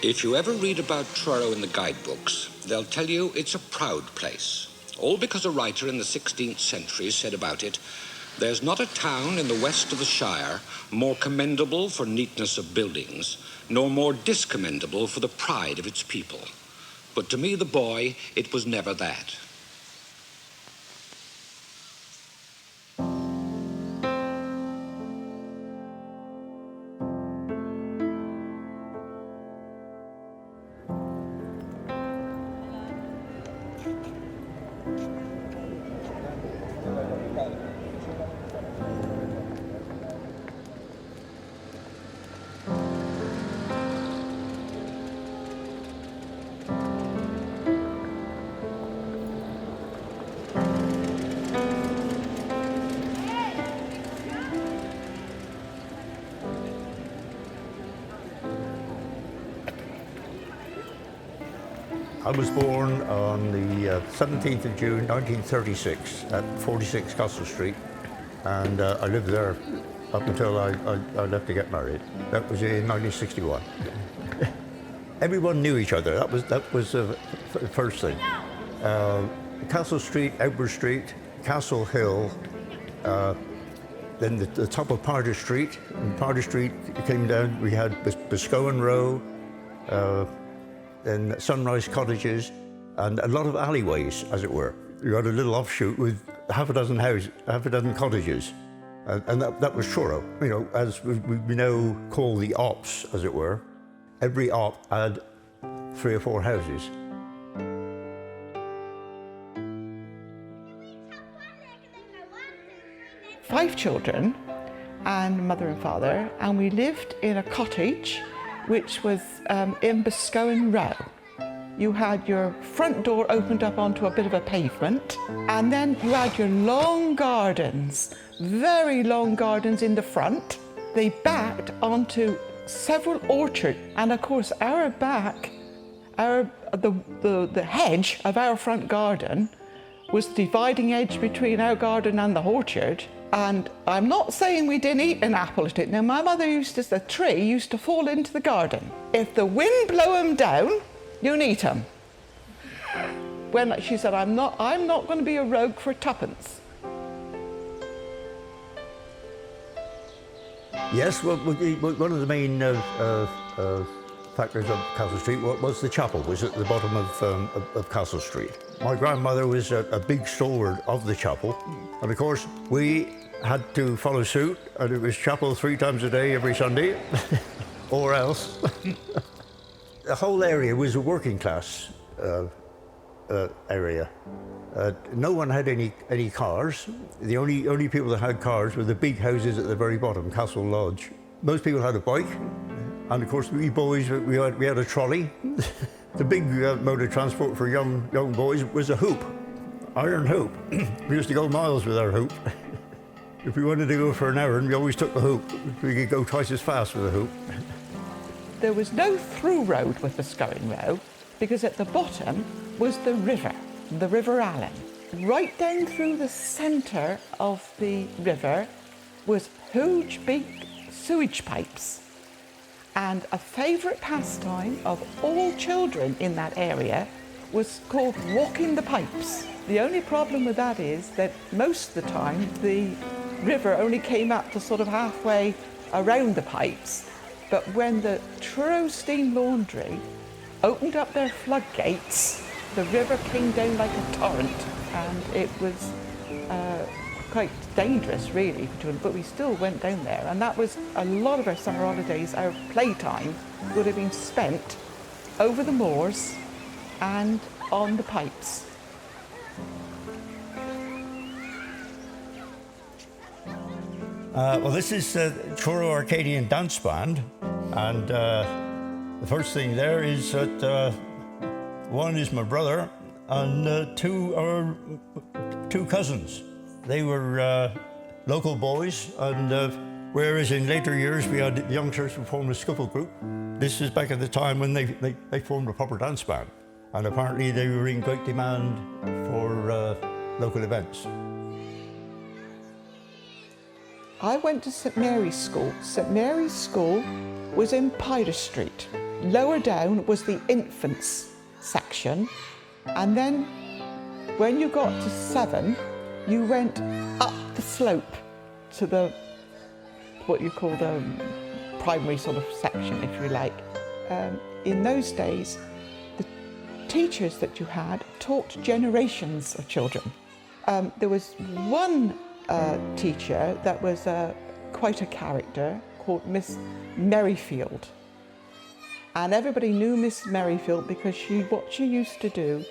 If you ever read about Truro in the guidebooks, they'll tell you it's a proud place. All because a writer in the 16th century said about it, "There's not a town in the west of the Shire more commendable for neatness of buildings, nor more discommendable for the pride of its people." But to me, the boy, it was never that. I was born on the 17th of June 1936 at 46 Castle Street, and I lived there up until I left to get married. That was in 1961. Everyone knew each other. That was the first thing. Castle Street, Outward Street, Castle Hill, then the top of Parter Street. And Parter Street came down, we had Boscowan Row, then Sunrise Cottages, and a lot of alleyways, as it were. You had a little offshoot with half a dozen cottages, and that was Truro. You know, as we now call the Ops, as it were. Every Op had 3 or 4 houses. Five children, and mother and father, and we lived in a cottage which was in Boscowan Row. You had your front door opened up onto a bit of a pavement, and then you had your long gardens, very long gardens in the front. They backed onto several orchards, and of course our back, the hedge of our front garden was the dividing edge between our garden and the orchard. And I'm not saying we didn't eat an apple at it. Now, my mother the tree used to fall into the garden. If the wind blow them down, you can eat them. When she said, I'm not going to be a rogue for 2pence. Yes, well, one of the main factors of Castle Street was the chapel, was at the bottom of Castle Street. My grandmother was a big stalwart of the chapel, and of course we had to follow suit, and it was chapel 3 times a day every Sunday, or else. The whole area was a working class area. No one had any cars. The only people that had cars were the big houses at the very bottom, Castle Lodge. Most people had a bike, and of course we boys, we had a trolley. The big mode of transport for young boys was a hoop, iron hoop. We used to go miles with our hoop. If we wanted to go for an errand, we always took the hoop. We could go twice as fast with a hoop. There was no through road with Boscowan Row, because at the bottom was the River Allen. Right down through the centre of the river was huge big sewage pipes. And a favourite pastime of all children in that area was called walking the pipes. The only problem with that is that most of the time the river only came up to sort of halfway around the pipes. But when the Truro Steam Laundry opened up their floodgates, the river came down like a torrent, and it was quite dangerous really for children, but we still went down there, and that was a lot of our summer holidays. Our playtime would have been spent over the moors and on the pipes. Well, this is Truro Arcadian Dance Band, and the first thing there is that one is my brother, and 2 are 2 cousins. They were local boys, and whereas in later years we had youngsters who formed a scuffle group, this is back at the time when they formed a proper dance band, and apparently they were in great demand for local events. I went to St Mary's School. St Mary's School was in Pyder Street. Lower down was the infants section, and then when you got to 7, you went up the slope to the, what you call the primary sort of section, if you like. In those days, the teachers that you had taught generations of children. There was one teacher that was quite a character called Miss Merrifield. And everybody knew Miss Merrifield because what she used to do,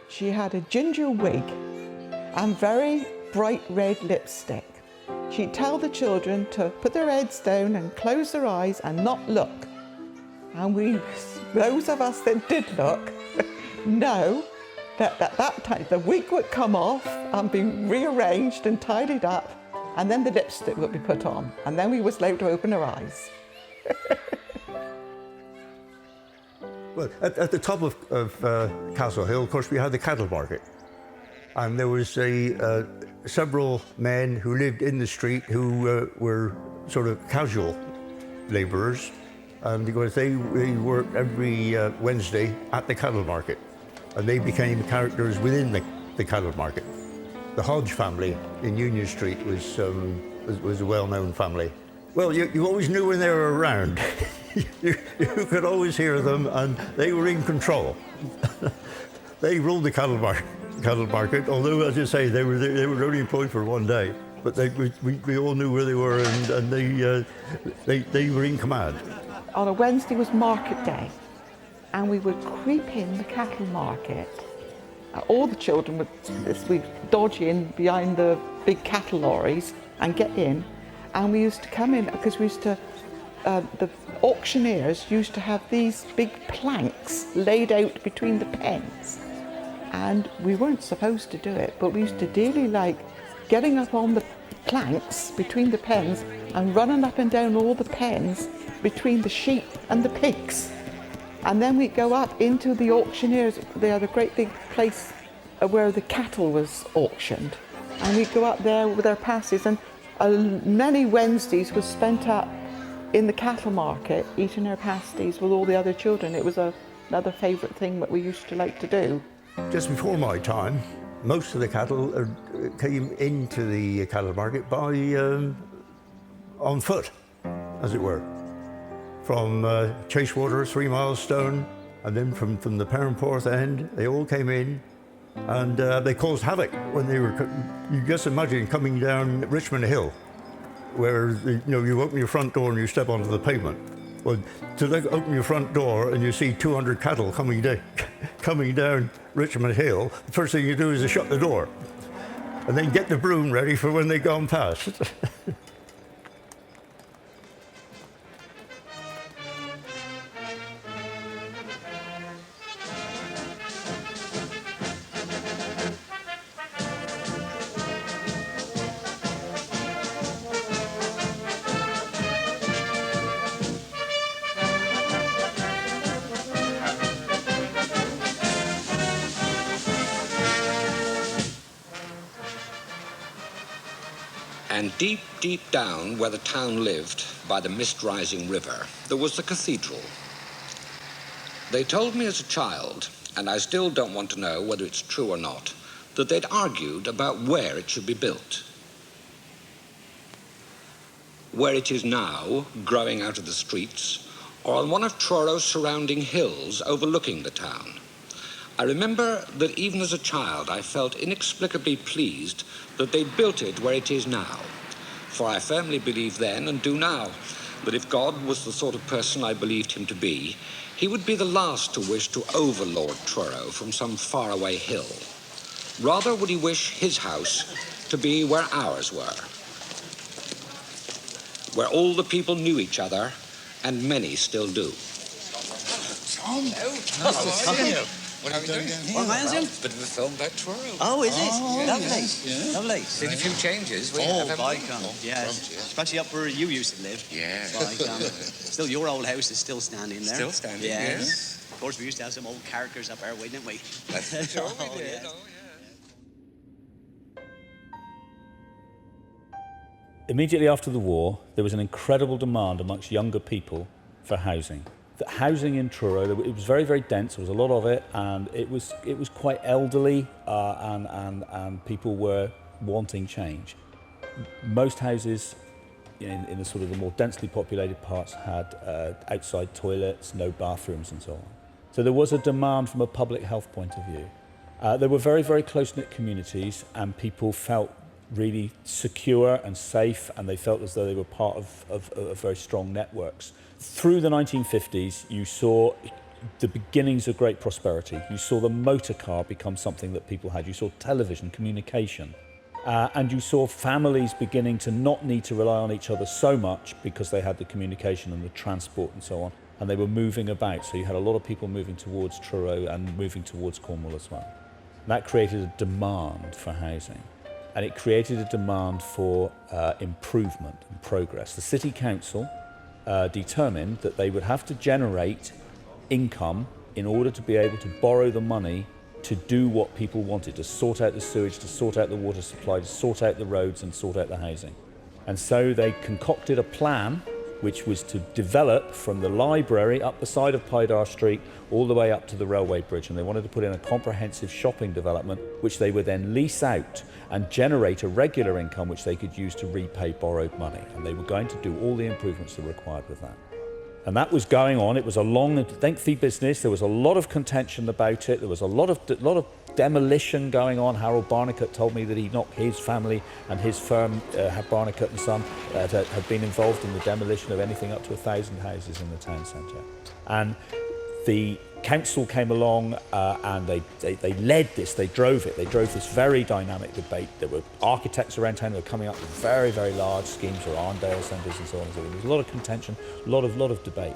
she had a ginger wig and very bright red lipstick. She'd tell the children to put their heads down and close their eyes and not look. And those of us that did look, know that at that time the wig would come off and be rearranged and tidied up, and then the lipstick would be put on, and then we was allowed to open our eyes. Well, at the top of Castle Hill, of course, we had the cattle market. And there was several men who lived in the street who were sort of casual labourers. And because they worked every Wednesday at the cattle market. And they became characters within the cattle market. The Hodge family in Union Street was a well-known family. Well, you always knew when they were around. you could always hear them, and they were in control. They ruled the cattle market, although, as you say, they were only employed for one day. But we all knew where they were, and they were in command. On a Wednesday was market day, and we would creep in the cattle market. All the children would dodge in behind the big cattle lorries and get in. And we used to come in because we used to, the auctioneers used to have these big planks laid out between the pens. And we weren't supposed to do it, but we used to dearly like getting up on the planks between the pens and running up and down all the pens between the sheep and the pigs. And then we'd go up into the auctioneers. They had a great big place where the cattle was auctioned. And we'd go up there with our passes, and many Wednesdays was spent up in the cattle market eating our pasties with all the other children. It was another favourite thing that we used to like to do. Just before my time, most of the cattle came into the cattle market by on foot, as it were, from Chasewater, 3 Mile Stone, and then from the Perranporth end, they all came in, and they caused havoc when they were. You just imagine coming down Richmond Hill, where you open your front door and you step onto the pavement. Well, to open your front door and you see 200 cattle coming down Richmond Hill, the first thing you do is to shut the door, and then get the broom ready for when they've gone past. And deep, deep down where the town lived, by the mist-rising river, there was the cathedral. They told me as a child, and I still don't want to know whether it's true or not, that they'd argued about where it should be built. Where it is now, growing out of the streets, or on one of Truro's surrounding hills overlooking the town. I remember that even as a child I felt inexplicably pleased that they'd built it where it is now. For I firmly believed then, and do now, that if God was the sort of person I believed him to be, he would be the last to wish to overlord Truro from some faraway hill. Rather would he wish his house to be where ours were, where all the people knew each other, and many still do. Tom! Hello. What are we doing? What, Manson? Bit of a film about Truro. Oh, is it? Oh, Lovely. yes. Yeah. Lovely. Seen a few changes. By God, yes. Especially up where you used to live. Yeah. By God. Still, your old house is still standing there. Still standing, yes. Of course, we used to have some old characters up our way, didn't we? Sure we did. yes. Oh, yeah. Immediately after the war, there was an incredible demand amongst younger people for housing. The housing in Truro, it was very, very dense. There was a lot of it, and it was quite elderly, and people were wanting change. Most houses in the sort of the more densely populated parts had outside toilets, no bathrooms, and so on. So there was a demand from a public health point of view. There were very, very close-knit communities, and people felt really secure and safe, and they felt as though they were part of very strong networks. Through the 1950s, you saw the beginnings of great prosperity. You saw the motor car become something that people had. You saw television, communication. And you saw families beginning to not need to rely on each other so much because they had the communication and the transport and so on. And they were moving about. So you had a lot of people moving towards Truro and moving towards Cornwall as well. And that created a demand for housing. And it created a demand for improvement and progress. The City Council determined that they would have to generate income in order to be able to borrow the money to do what people wanted, to sort out the sewage, to sort out the water supply, to sort out the roads and sort out the housing. And so they concocted a plan which was to develop from the library up the side of Pydar Street all the way up to the railway bridge, and they wanted to put in a comprehensive shopping development which they would then lease out and generate a regular income which they could use to repay borrowed money, and they were going to do all the improvements that were required with that. And that was going on. It was a long and lengthy business. There was a lot of contention about it. There was a lot of demolition going on. Harold Barnicott told me that his family and his firm, Barnicott and Son, had been involved in the demolition of anything up to 1,000 houses in the town centre. And the council came along and they led this, they drove it. They drove this very dynamic debate. There were architects around town who were coming up with very, very large schemes for Arndale centres and so on and so on. There was a lot of contention, a lot of debate.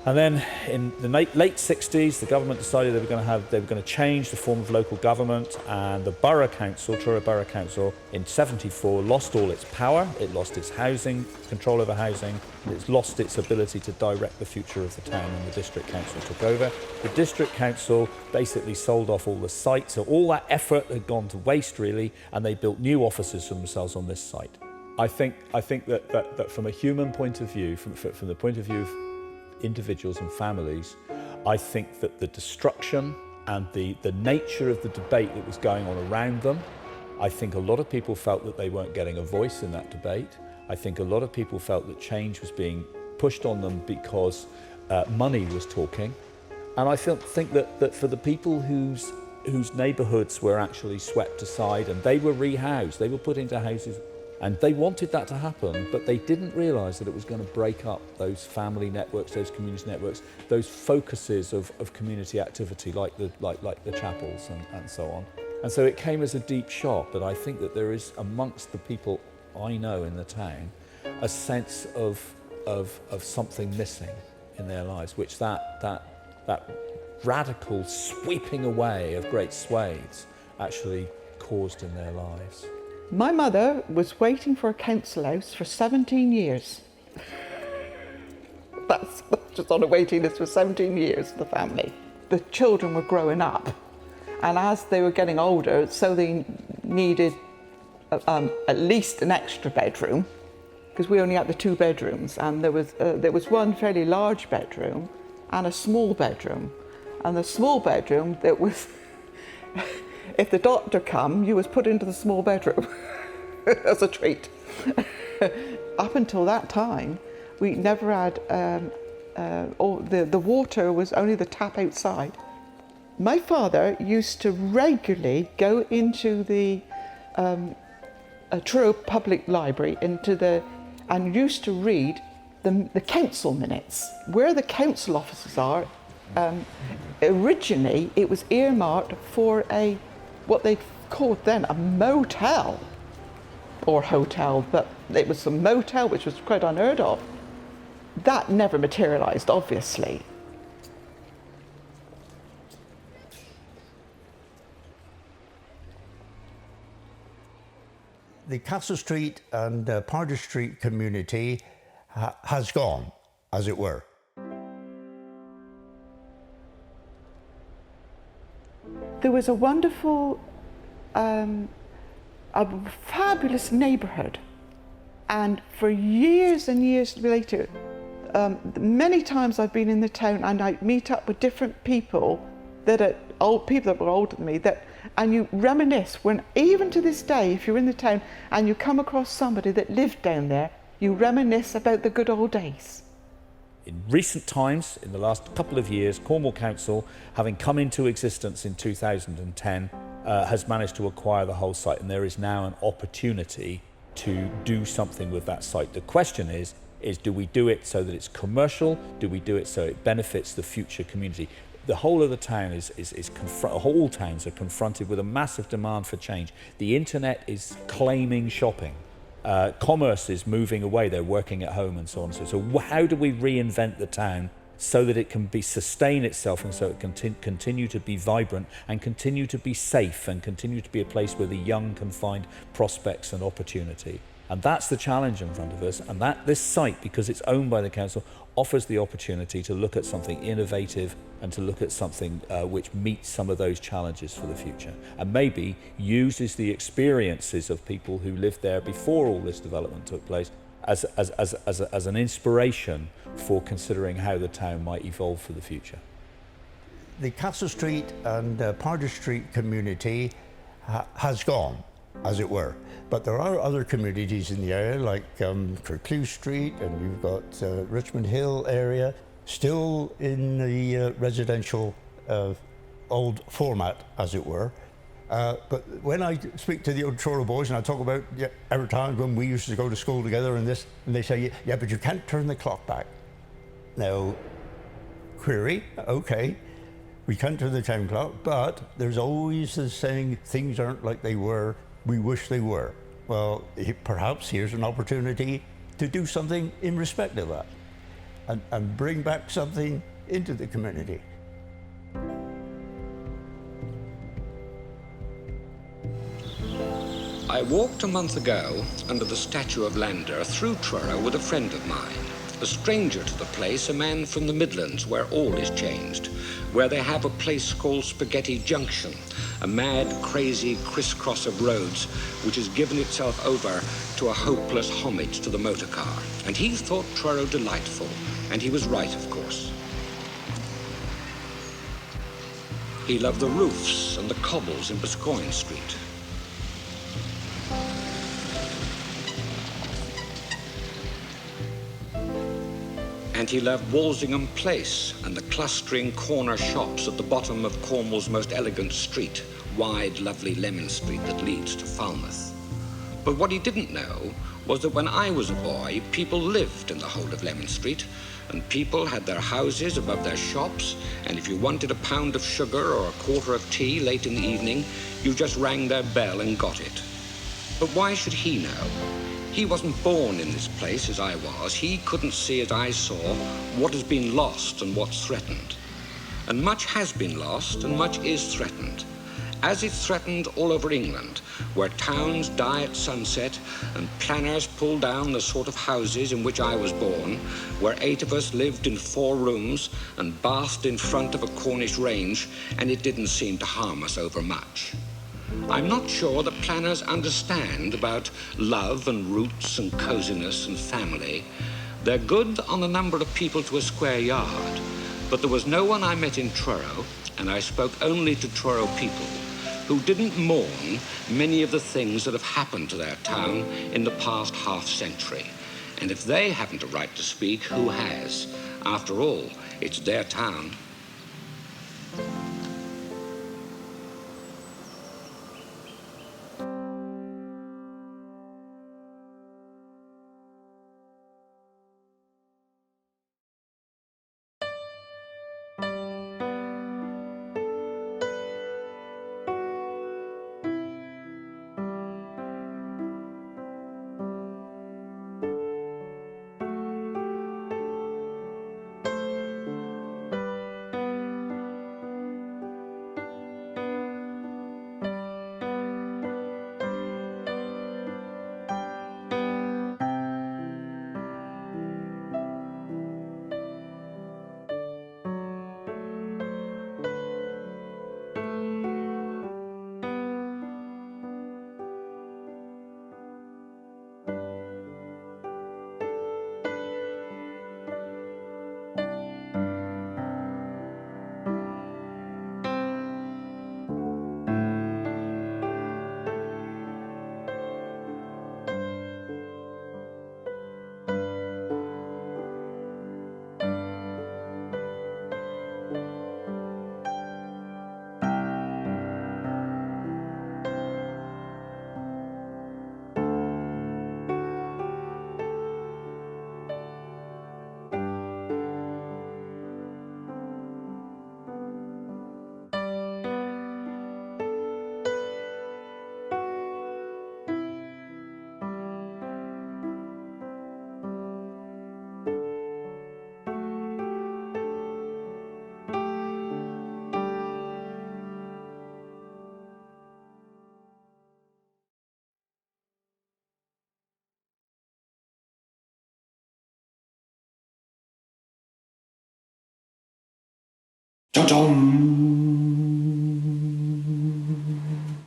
And then in the late 60s, the government decided they were going to change the form of local government, and the Borough Council, Truro Borough Council, in 74 lost all its power. It lost its housing, control over housing, and it's lost its ability to direct the future of the town, and the District Council took over. The District Council basically sold off all the sites, so all that effort had gone to waste really, and they built new offices for themselves on this site. I think that from a human point of view, from the point of view of individuals and families, I think that the destruction and the nature of the debate that was going on around them, I think a lot of people felt that they weren't getting a voice in that debate. I think a lot of people felt that change was being pushed on them because money was talking. And I think that for the people whose neighbourhoods were actually swept aside and they were rehoused, they were put into houses, and they wanted that to happen, but they didn't realise that it was going to break up those family networks, those community networks, those focuses of community activity like the chapels and so on. And so it came as a deep shock, but I think that there is amongst the people I know in the town a sense of something missing in their lives, which that radical sweeping away of great swathes actually caused in their lives. My mother was waiting for a council house for 17 years. That's just on a waiting list for 17 years, the family. The children were growing up, and as they were getting older, so they needed at least an extra bedroom, because we only had the 2 bedrooms, and there was one fairly large bedroom and a small bedroom. And the small bedroom, that was if the doctor come, you was put into the small bedroom as a treat. Up until that time, we never had, the water was only the tap outside. My father used to regularly go into the Truro Public Library and used to read the council minutes, where the council offices are. Originally, it was earmarked for what they called then a motel or hotel, but it was a motel, which was quite unheard of. That never materialised, obviously. The Castle Street and Pydar Street community has gone, as it were. There was a wonderful, a fabulous neighbourhood, and for years and years later, Many times I've been in the town and I meet up with different people that are people that were older than me, and you reminisce. When even to this day, if you're in the town and you come across somebody that lived down there, you reminisce about the good old days. In recent times, in the last couple of years, Cornwall Council, having come into existence in 2010, has managed to acquire the whole site, and there is now an opportunity to do something with that site. The question is do we do it so that it's commercial? Do we do it so it benefits the future community? The whole of the town all towns are confronted with a massive demand for change. The internet is claiming shopping. Commerce is moving away, they're working at home and so on. So how do we reinvent the town so that it can sustain itself and so it can continue to be vibrant and continue to be safe and continue to be a place where the young can find prospects and opportunity? And that's the challenge in front of us, and this site, because it's owned by the council, offers the opportunity to look at something innovative and to look at something which meets some of those challenges for the future, and maybe uses the experiences of people who lived there before all this development took place as an inspiration for considering how the town might evolve for the future. The Castle Street and Parder Street community has gone, as it were. But there are other communities in the area, like Kirklew Street, and we've got Richmond Hill area, still in the residential old format, as it were. But when I speak to the old Truro boys and I talk about every time when we used to go to school together and they say, yeah, but you can't turn the clock back. Now, query, okay, we can't turn the time clock, but there's always the saying, things aren't like they were, we wish they were. Well, perhaps here's an opportunity to do something in respect of that and bring back something into the community. I walked a month ago under the statue of Lander through Truro with a friend of mine. A stranger to the place, a man from the Midlands, where all is changed, where they have a place called Spaghetti Junction, a mad, crazy crisscross of roads which has given itself over to a hopeless homage to the motor car. And he thought Truro delightful, and he was right, of course. He loved the roofs and the cobbles in Bascoyne Street. And he loved Walsingham Place and the clustering corner shops at the bottom of Cornwall's most elegant street, wide, lovely Lemon Street that leads to Falmouth. But what he didn't know was that when I was a boy, people lived in the whole of Lemon Street, and people had their houses above their shops, and if you wanted a pound of sugar or a quarter of tea late in the evening, you just rang their bell and got it. But why should he know? He wasn't born in this place as I was. He couldn't see as I saw what has been lost and what's threatened. And much has been lost and much is threatened, as it's threatened all over England, where towns die at sunset and planners pull down the sort of houses in which I was born, where 8 of us lived in 4 rooms and bathed in front of a Cornish range, and it didn't seem to harm us overmuch. I'm not sure that planners understand about love and roots and coziness and family. They're good on the number of people to a square yard, but there was no one I met in Truro, and I spoke only to Truro people, who didn't mourn many of the things that have happened to their town in the past half-century. And if they haven't a right to speak, who has? After all, it's their town. Ta-dum!